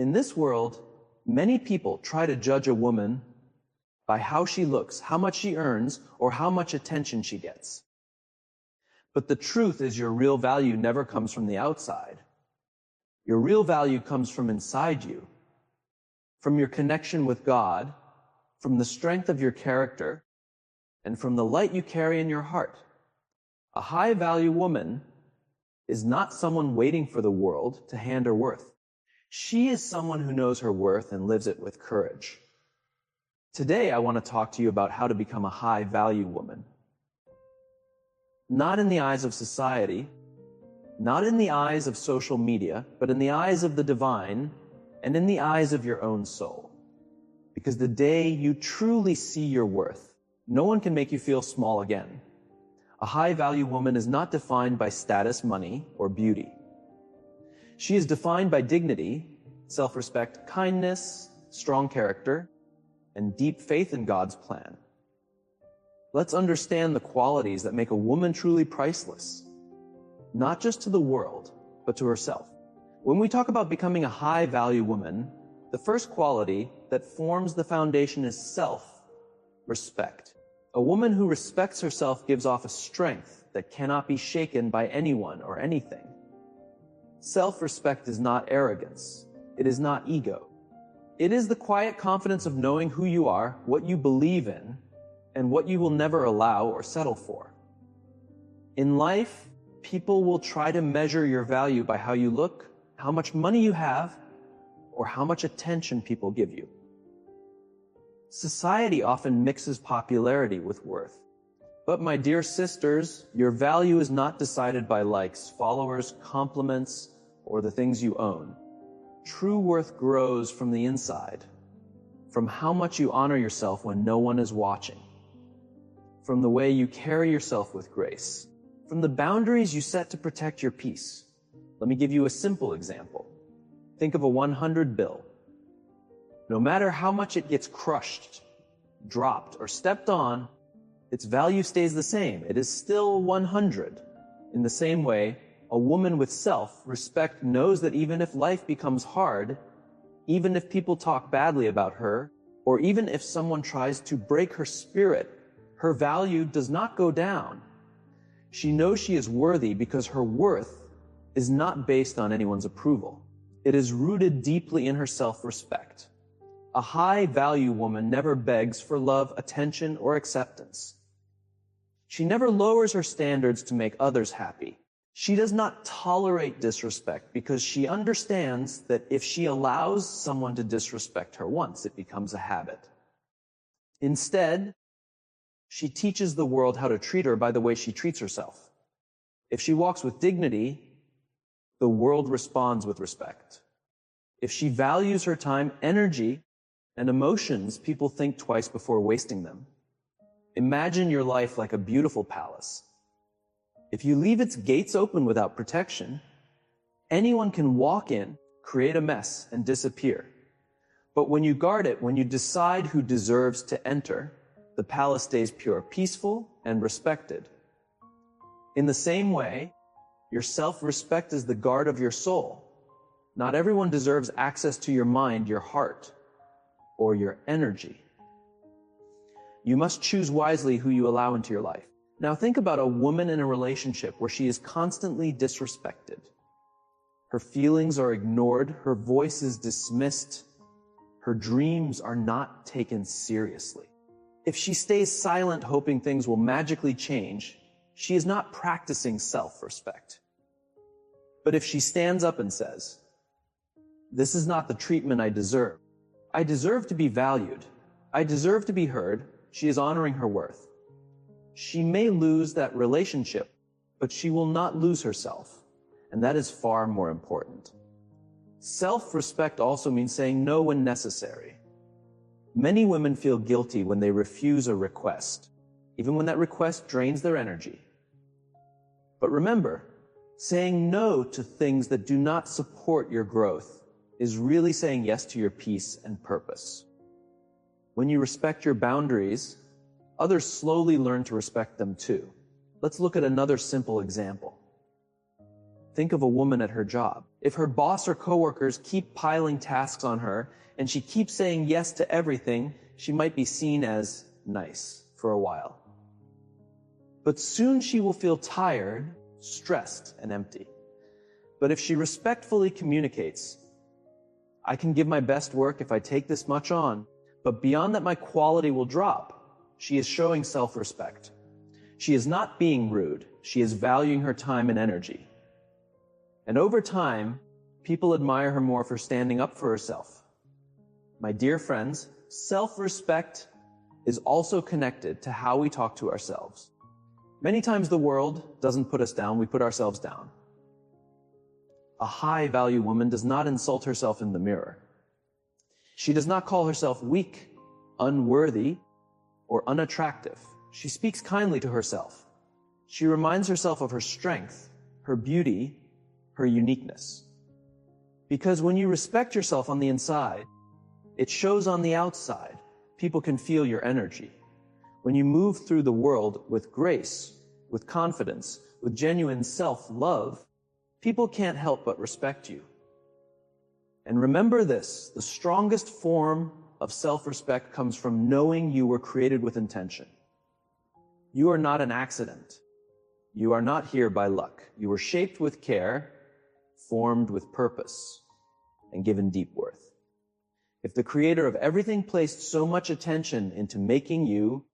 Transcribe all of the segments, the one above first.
In this world, many people try to judge a woman by how she looks, how much she earns, or how much attention she gets. But the truth is your real value never comes from the outside. Your real value comes from inside you, from your connection with God, from the strength of your character, and from the light you carry in your heart. A high-value woman is not someone waiting for the world to hand her worth. She is someone who knows her worth and lives it with courage. Today, I want to talk to you about how to become a high-value woman. Not in the eyes of society, not in the eyes of social media, but in the eyes of the divine and in the eyes of your own soul. Because the day you truly see your worth, no one can make you feel small again. A high-value woman is not defined by status, money, or beauty. She is defined by dignity, self-respect, kindness, strong character, and deep faith in God's plan. Let's understand the qualities that make a woman truly priceless, not just to the world, but to herself. When we talk about becoming a high-value woman, the first quality that forms the foundation is self-respect. A woman who respects herself gives off a strength that cannot be shaken by anyone or anything. Self-respect is not arrogance. It is not ego. It is the quiet confidence of knowing who you are, what you believe in, and what you will never allow or settle for. In life, people will try to measure your value by how you look, how much money you have, or how much attention people give you. Society often mixes popularity with worth. But my dear sisters, your value is not decided by likes, followers, compliments, or the things you own. True worth grows from the inside, from how much you honor yourself when no one is watching, from the way you carry yourself with grace, from the boundaries you set to protect your peace. Let me give you a simple example. Think of a 100 bill. No matter how much it gets crushed, dropped, or stepped on, its value stays the same. It is still 100. In the same way, a woman with self-respect knows that even if life becomes hard, even if people talk badly about her, or even if someone tries to break her spirit, her value does not go down. She knows she is worthy because her worth is not based on anyone's approval. It is rooted deeply in her self-respect. A high-value woman never begs for love, attention, or acceptance. She never lowers her standards to make others happy. She does not tolerate disrespect because she understands that if she allows someone to disrespect her once, it becomes a habit. Instead, she teaches the world how to treat her by the way she treats herself. If she walks with dignity, the world responds with respect. If she values her time, energy, and emotions, people think twice before wasting them. Imagine your life like a beautiful palace. If you leave its gates open without protection, anyone can walk in, create a mess, and disappear. But when you guard it, when you decide who deserves to enter, the palace stays pure, peaceful, and respected. In the same way, your self-respect is the guard of your soul. Not everyone deserves access to your mind, your heart, or your energy. You must choose wisely who you allow into your life. Now think about a woman in a relationship where she is constantly disrespected. Her feelings are ignored, her voice is dismissed, her dreams are not taken seriously. If she stays silent hoping things will magically change, she is not practicing self-respect. But if she stands up and says, "This is not the treatment I deserve. I deserve to be valued. I deserve to be heard," she is honoring her worth. She may lose that relationship, but she will not lose herself, and that is far more important. Self-respect also means saying no when necessary. Many women feel guilty when they refuse a request, even when that request drains their energy. But remember, saying no to things that do not support your growth is really saying yes to your peace and purpose. When you respect your boundaries, others slowly learn to respect them too. Let's look at another simple example. Think of a woman at her job. If her boss or coworkers keep piling tasks on her and she keeps saying yes to everything, she might be seen as nice for a while. But soon she will feel tired, stressed, and empty. But if she respectfully communicates, I can give my best work if I take this much on, but beyond that my quality will drop. She is showing self-respect. She is not being rude. She is valuing her time and energy. And over time, people admire her more for standing up for herself. My dear friends, self-respect is also connected to how we talk to ourselves. Many times the world doesn't put us down, we put ourselves down. A high-value woman does not insult herself in the mirror. She does not call herself weak, unworthy, or unattractive. She speaks kindly to herself. She reminds herself of her strength, her beauty, her uniqueness. Because when you respect yourself on the inside, it shows on the outside. People can feel your energy. When you move through the world with grace, with confidence, with genuine self-love, people can't help but respect you. And remember this, the strongest form of self-respect comes from knowing you were created with intention. You are not an accident. You are not here by luck. You were shaped with care, formed with purpose, and given deep worth. If the creator of everything placed so much attention into making you,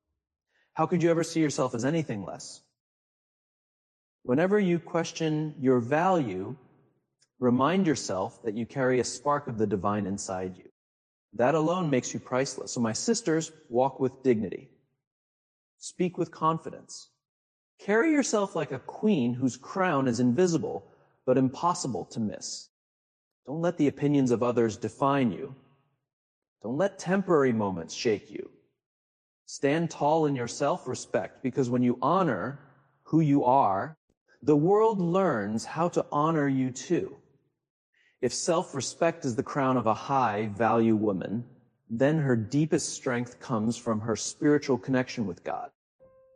how could you ever see yourself as anything less? Whenever you question your value, remind yourself that you carry a spark of the divine inside you. That alone makes you priceless. So my sisters, walk with dignity. Speak with confidence. Carry yourself like a queen whose crown is invisible but impossible to miss. Don't let the opinions of others define you. Don't let temporary moments shake you. Stand tall in your self-respect, because when you honor who you are, the world learns how to honor you too. If self-respect is the crown of a high-value woman, then her deepest strength comes from her spiritual connection with God.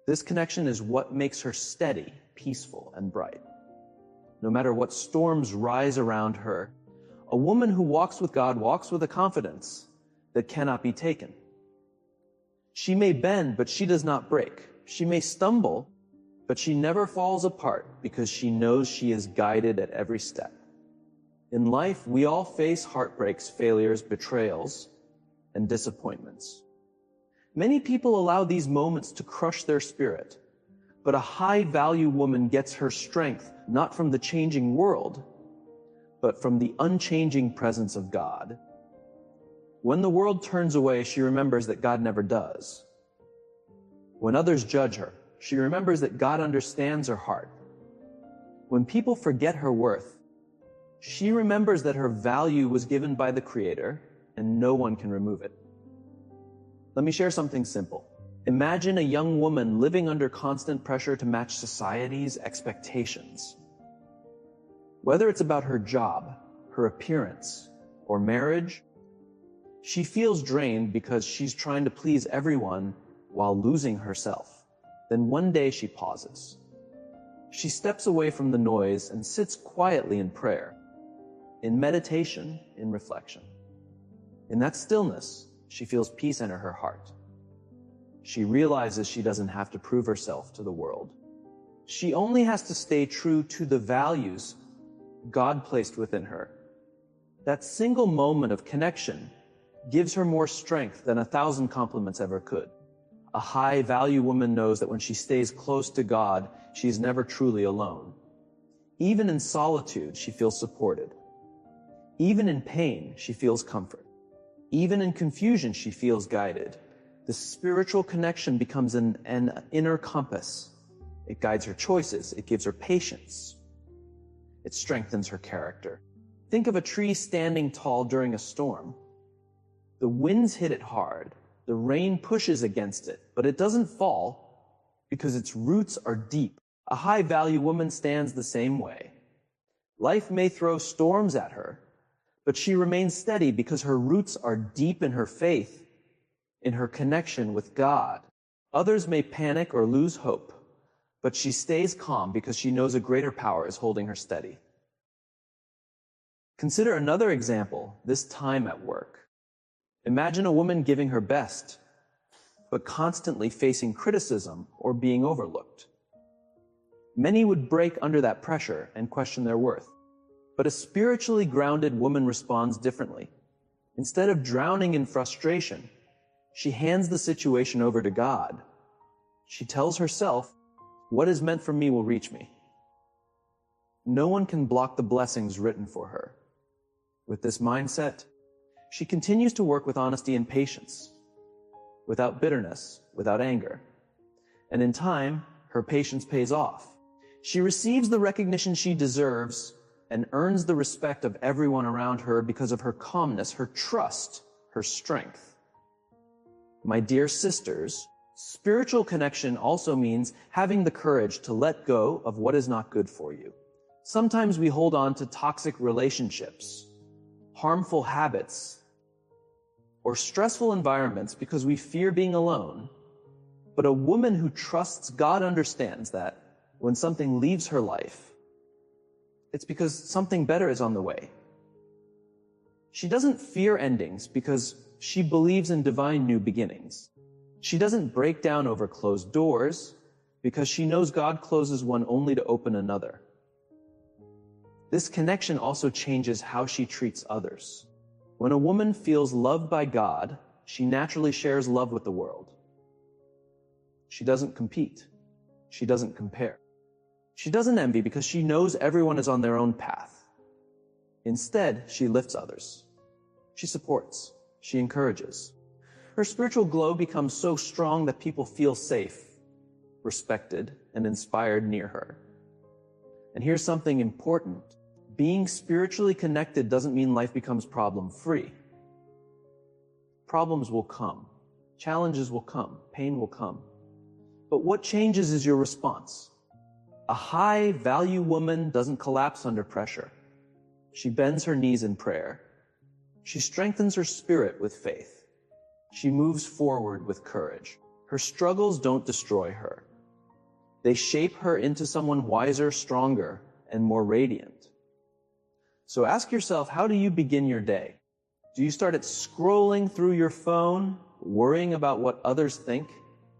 This connection is what makes her steady, peaceful, and bright. No matter what storms rise around her, a woman who walks with God walks with a confidence that cannot be taken. She may bend, but she does not break. She may stumble, but she never falls apart because she knows she is guided at every step. In life, we all face heartbreaks, failures, betrayals, and disappointments. Many people allow these moments to crush their spirit, but a high-value woman gets her strength not from the changing world, but from the unchanging presence of God. When the world turns away, she remembers that God never does. When others judge her, she remembers that God understands her heart. When people forget her worth, she remembers that her value was given by the Creator and no one can remove it. Let me share something simple. Imagine a young woman living under constant pressure to match society's expectations. Whether it's about her job, her appearance, or marriage, she feels drained because she's trying to please everyone while losing herself. Then one day she pauses. She steps away from the noise and sits quietly in prayer, in meditation, in reflection. In that stillness, she feels peace enter her heart. She realizes she doesn't have to prove herself to the world. She only has to stay true to the values God placed within her. That single moment of connection gives her more strength than 1,000 compliments ever could. A high-value woman knows that when she stays close to God, she is never truly alone. Even in solitude, she feels supported. Even in pain, she feels comfort. Even in confusion, she feels guided. The spiritual connection becomes an inner compass. It guides her choices. It gives her patience. It strengthens her character. Think of a tree standing tall during a storm. The winds hit it hard. The rain pushes against it, but it doesn't fall because its roots are deep. A high-value woman stands the same way. Life may throw storms at her, but she remains steady because her roots are deep in her faith, in her connection with God. Others may panic or lose hope, but she stays calm because she knows a greater power is holding her steady. Consider another example, this time at work. Imagine a woman giving her best, but constantly facing criticism or being overlooked. Many would break under that pressure and question their worth. But a spiritually grounded woman responds differently. Instead of drowning in frustration, she hands the situation over to God. She tells herself, "What is meant for me will reach me." No one can block the blessings written for her. With this mindset, she continues to work with honesty and patience, without bitterness, without anger. And in time, her patience pays off. She receives the recognition she deserves and earns the respect of everyone around her because of her calmness, her trust, her strength. My dear sisters, spiritual connection also means having the courage to let go of what is not good for you. Sometimes we hold on to toxic relationships, harmful habits, or stressful environments because we fear being alone. But a woman who trusts God understands that when something leaves her life, it's because something better is on the way. She doesn't fear endings because she believes in divine new beginnings. She doesn't break down over closed doors because she knows God closes one only to open another. This connection also changes how she treats others. When a woman feels loved by God, she naturally shares love with the world. She doesn't compete. She doesn't compare. She doesn't envy because she knows everyone is on their own path. Instead, she lifts others. She supports. She encourages. Her spiritual glow becomes so strong that people feel safe, respected, and inspired near her. And here's something important. Being spiritually connected doesn't mean life becomes problem-free. Problems will come. Challenges will come. Pain will come. But what changes is your response. A high-value woman doesn't collapse under pressure. She bends her knees in prayer. She strengthens her spirit with faith. She moves forward with courage. Her struggles don't destroy her. They shape her into someone wiser, stronger, and more radiant. So ask yourself, how do you begin your day? Do you start at scrolling through your phone, worrying about what others think?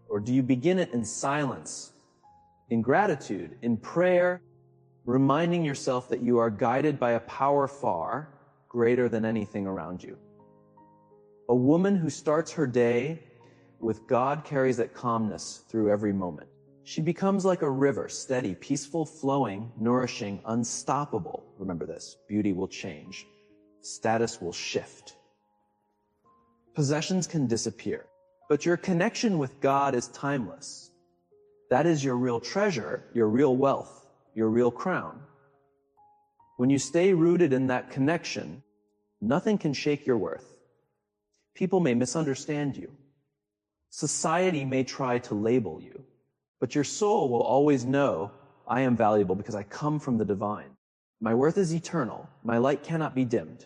Or do you begin it in silence, in gratitude, in prayer, reminding yourself that you are guided by a power far greater than anything around you? A woman who starts her day with God carries that calmness through every moment. She becomes like a river, steady, peaceful, flowing, nourishing, unstoppable. Remember this, beauty will change. Status will shift. Possessions can disappear, but your connection with God is timeless. That is your real treasure, your real wealth, your real crown. When you stay rooted in that connection, nothing can shake your worth. People may misunderstand you. Society may try to label you. But your soul will always know, I am valuable because I come from the divine. My worth is eternal. My light cannot be dimmed.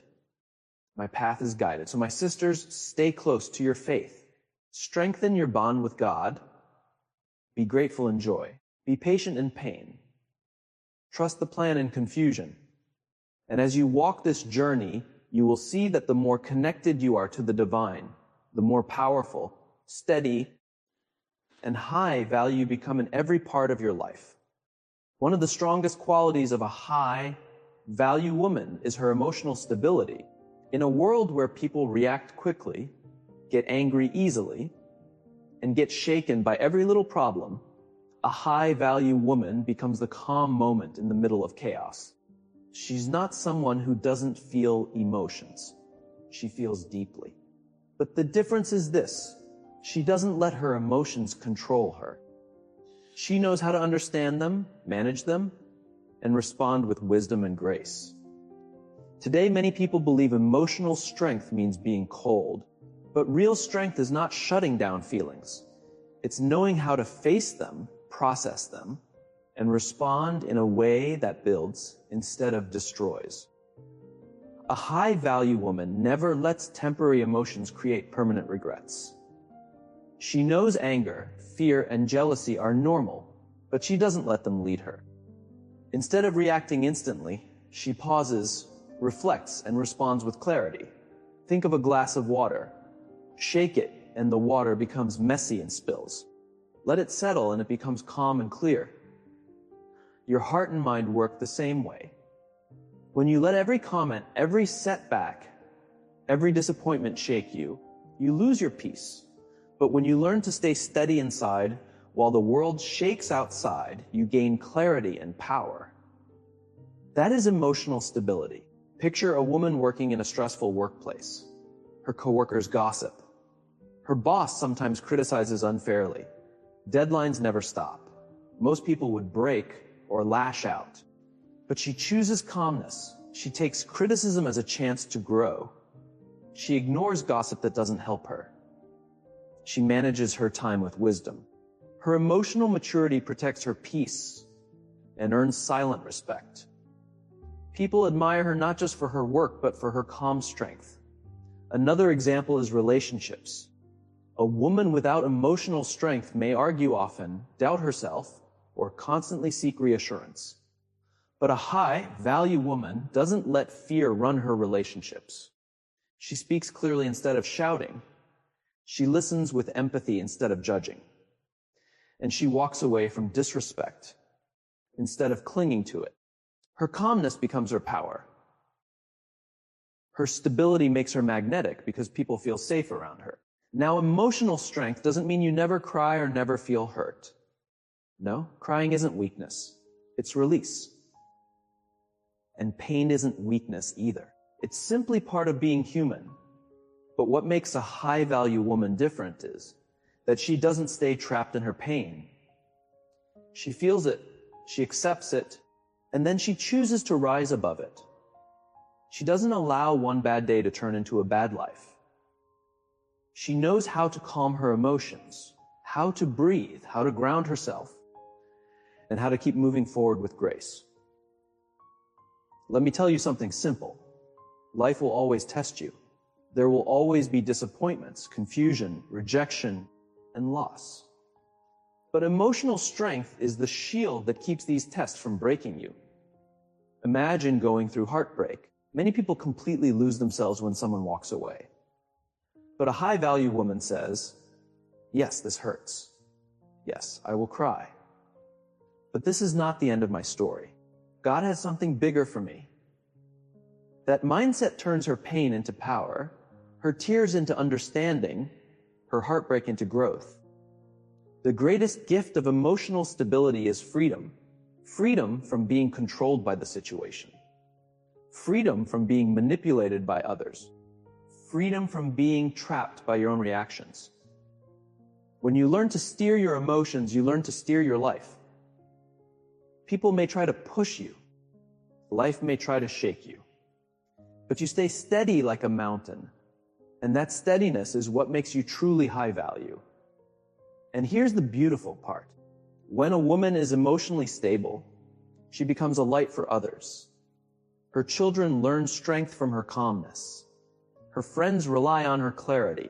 My path is guided. So my sisters, stay close to your faith. Strengthen your bond with God. Be grateful in joy. Be patient in pain. Trust the plan in confusion. And as you walk this journey, you will see that the more connected you are to the divine, the more powerful, steady, and high value you become in every part of your life. One of the strongest qualities of a high value woman is her emotional stability. In a world where people react quickly, get angry easily, and get shaken by every little problem, a high value woman becomes the calm moment in the middle of chaos. She's not someone who doesn't feel emotions. She feels deeply. But the difference is this. She doesn't let her emotions control her. She knows how to understand them, manage them, and respond with wisdom and grace. Today, many people believe emotional strength means being cold, but real strength is not shutting down feelings. It's knowing how to face them, process them, and respond in a way that builds instead of destroys. A high-value woman never lets temporary emotions create permanent regrets. She knows anger, fear, and jealousy are normal, but she doesn't let them lead her. Instead of reacting instantly, she pauses, reflects, and responds with clarity. Think of a glass of water. Shake it, and the water becomes messy and spills. Let it settle, and it becomes calm and clear. Your heart and mind work the same way. When you let every comment, every setback, every disappointment shake you, you lose your peace. But when you learn to stay steady inside, while the world shakes outside, you gain clarity and power. That is emotional stability. Picture a woman working in a stressful workplace. Her coworkers gossip. Her boss sometimes criticizes unfairly. Deadlines never stop. Most people would break or lash out. But she chooses calmness. She takes criticism as a chance to grow. She ignores gossip that doesn't help her. She manages her time with wisdom. Her emotional maturity protects her peace and earns silent respect. People admire her not just for her work, but for her calm strength. Another example is relationships. A woman without emotional strength may argue often, doubt herself, or constantly seek reassurance. But a high-value woman doesn't let fear run her relationships. She speaks clearly instead of shouting. She listens with empathy instead of judging. And she walks away from disrespect instead of clinging to it. Her calmness becomes her power. Her stability makes her magnetic because people feel safe around her. Now, emotional strength doesn't mean you never cry or never feel hurt. No, crying isn't weakness. It's release. And pain isn't weakness either. It's simply part of being human. But what makes a high-value woman different is that she doesn't stay trapped in her pain. She feels it, she accepts it, and then she chooses to rise above it. She doesn't allow one bad day to turn into a bad life. She knows how to calm her emotions, how to breathe, how to ground herself, and how to keep moving forward with grace. Let me tell you something simple. Life will always test you. There will always be disappointments, confusion, rejection, and loss. But emotional strength is the shield that keeps these tests from breaking you. Imagine going through heartbreak. Many people completely lose themselves when someone walks away. But a high-value woman says, yes, this hurts. Yes, I will cry. But this is not the end of my story. God has something bigger for me. That mindset turns her pain into power, her tears into understanding, her heartbreak into growth. The greatest gift of emotional stability is freedom. Freedom from being controlled by the situation. Freedom from being manipulated by others. Freedom from being trapped by your own reactions. When you learn to steer your emotions, you learn to steer your life. People may try to push you. Life may try to shake you. But you stay steady like a mountain. And that steadiness is what makes you truly high value. And here's the beautiful part. When a woman is emotionally stable, she becomes a light for others. Her children learn strength from her calmness. Her friends rely on her clarity.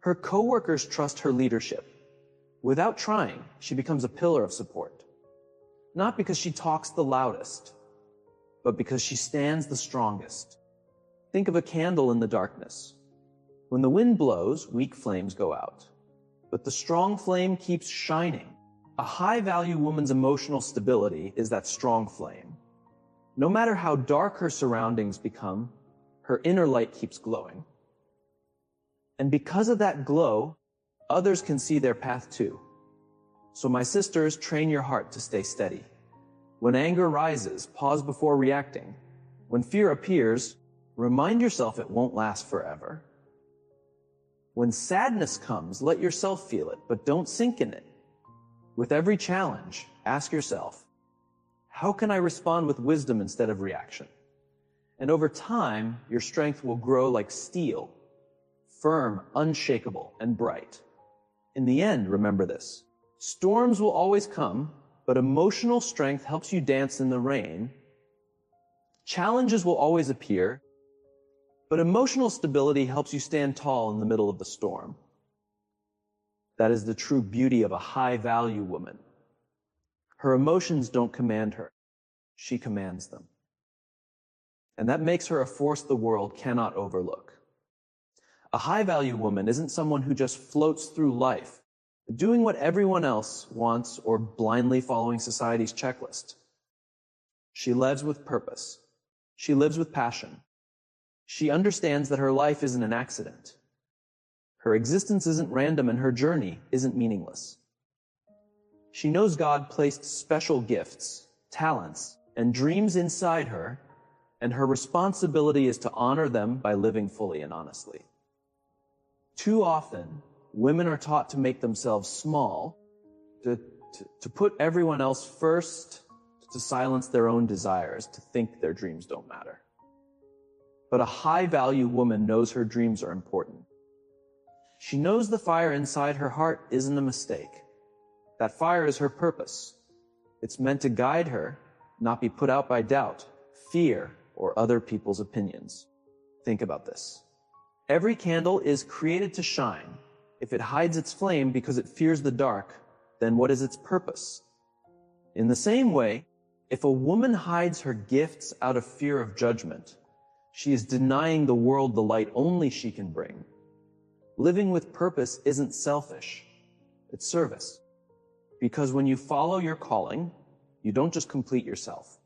Her coworkers trust her leadership. Without trying, she becomes a pillar of support. Not because she talks the loudest, but because she stands the strongest. Think of a candle in the darkness. When the wind blows, weak flames go out. But the strong flame keeps shining. A high-value woman's emotional stability is that strong flame. No matter how dark her surroundings become, her inner light keeps glowing. And because of that glow, others can see their path too. So my sisters, train your heart to stay steady. When anger rises, pause before reacting. When fear appears, remind yourself it won't last forever. When sadness comes, let yourself feel it, but don't sink in it. With every challenge, ask yourself, how can I respond with wisdom instead of reaction? And over time, your strength will grow like steel, firm, unshakable, and bright. In the end, remember this. Storms will always come, but emotional strength helps you dance in the rain. Challenges will always appear, but emotional stability helps you stand tall in the middle of the storm. That is the true beauty of a high-value woman. Her emotions don't command her. She commands them. and that makes her a force the world cannot overlook. A high-value woman isn't someone who just floats through life, doing what everyone else wants or blindly following society's checklist. She lives with purpose. She lives with passion. She understands that her life isn't an accident. Her existence isn't random and her journey isn't meaningless. She knows God placed special gifts, talents, and dreams inside her, and her responsibility is to honor them by living fully and honestly. Too often, women are taught to make themselves small, to put everyone else first, to silence their own desires, to think their dreams don't matter. But a high-value woman knows her dreams are important. She knows the fire inside her heart isn't a mistake. That fire is her purpose. It's meant to guide her, not be put out by doubt, fear, or other people's opinions. Think about this. Every candle is created to shine. If it hides its flame because it fears the dark, then what is its purpose? In the same way, if a woman hides her gifts out of fear of judgment, she is denying the world the light only she can bring. Living with purpose isn't selfish, it's service. Because when you follow your calling, you don't just complete yourself.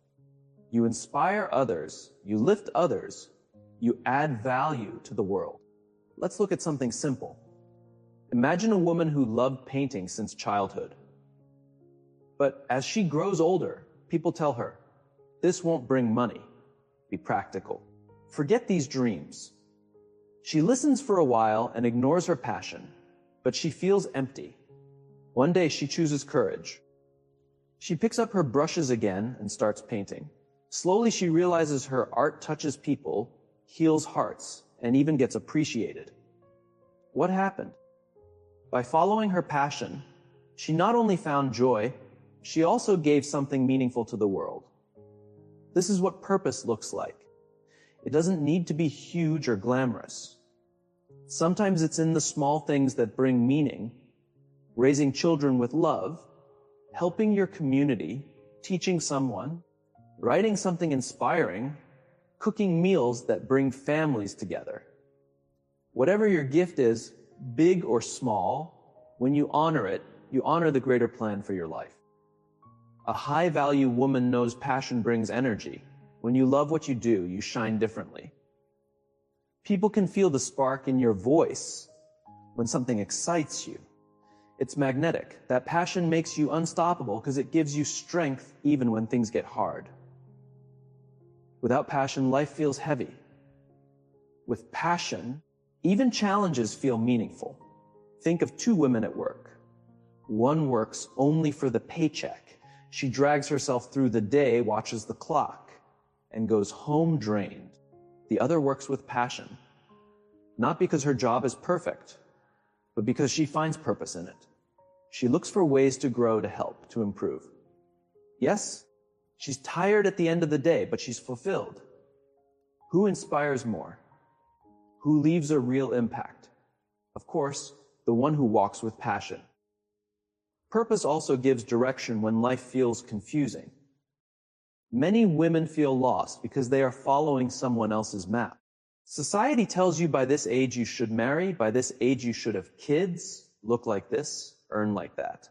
You inspire others, you lift others, you add value to the world. Let's look at something simple. Imagine a woman who loved painting since childhood. But as she grows older, people tell her, this won't bring money. Be practical. Forget these dreams. She listens for a while and ignores her passion, but she feels empty. One day she chooses courage. She picks up her brushes again and starts painting. Slowly she realizes her art touches people, heals hearts, and even gets appreciated. What happened? By following her passion, she not only found joy, she also gave something meaningful to the world. This is what purpose looks like. It doesn't need to be huge or glamorous. Sometimes it's in the small things that bring meaning: raising children with love, helping your community, teaching someone, writing something inspiring, cooking meals that bring families together. Whatever your gift is, big or small, when you honor it, you honor the greater plan for your life. A high-value woman knows passion brings energy. When you love what you do, you shine differently. People can feel the spark in your voice when something excites you. It's magnetic. That passion makes you unstoppable because it gives you strength even when things get hard. Without passion, life feels heavy. With passion, even challenges feel meaningful. Think of two women at work. One works only for the paycheck. She drags herself through the day, watches the clock, and goes home drained. The other works with passion, not because her job is perfect, but because she finds purpose in it. She looks for ways to grow, to help, to improve. Yes, she's tired at the end of the day, but she's fulfilled. Who inspires more? Who leaves a real impact? Of course, the one who walks with passion. Purpose also gives direction when life feels confusing. Many women feel lost because they are following someone else's map. Society tells you by this age you should marry, by this age you should have kids, look like this, earn like that.